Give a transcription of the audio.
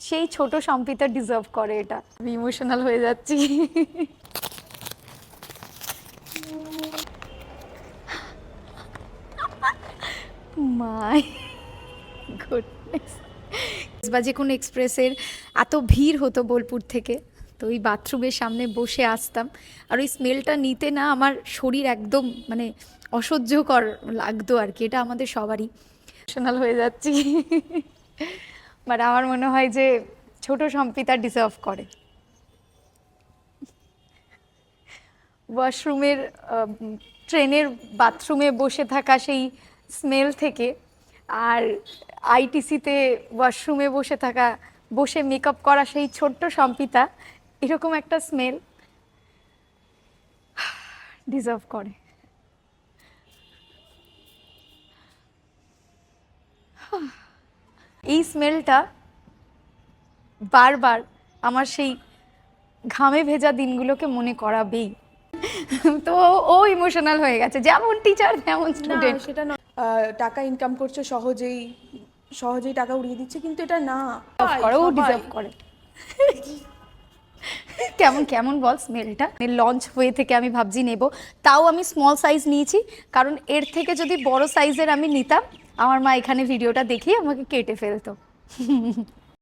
সেই ছোট সম্পিতা ডিজার্ভ করে এটা। আমি ইমোশনাল হয়ে যাচ্ছি। My goodness. বা যে কোনো এক্সপ্রেসের এত ভিড় হতো বোলপুর থেকে, তো ওই বাথরুমের সামনে বসে আসতাম, আর ওই স্মেলটা নিতে না আমার শরীর একদম মানে অসহ্যকর লাগতো আর কি। এটা আমাদের সবারই। ইমোশনাল হয়ে যাচ্ছি। বাট আমার মনে হয় যে ছোট সম্পিতা ডিজার্ভ করে। ওয়াশরুমের ট্রেনের বাথরুমে বসে থাকা সেই স্মেল থেকে, আর আইটিসিতে ওয়াশরুমে বসে থাকা, বসে মেকআপ করা সেই ছোট্ট সম্পিতা, এরকম একটা স্মেল ডিজার্ভ করে। এই স্মেলটা বারবার আমার সেই ঘামে ভেজা দিনগুলোকে মনে করাবেই। তো ও ইমোশনাল হয়ে গেছে, যেমন টিচার তেমন না স্টুডেন্ট। সেটা না, টাকা ইনকাম করছে সহজেই, সহজেই টাকা উড়িয়ে দিচ্ছে, কিন্তু এটা না। করে, ও সবাই- ডিজার্ভ করে। কেমন কেমন বল স্মেলটা। লঞ্চ হয়ে থেকে আমি ভাবছি নেব, তাও আমি স্মল সাইজ নিয়েছি, কারণ এর থেকে যদি বড় সাইজের আমি নিতাম, আমার মা এখানে ভিডিওটা দেখিয়ে আমাকে কেটে ফেলতো।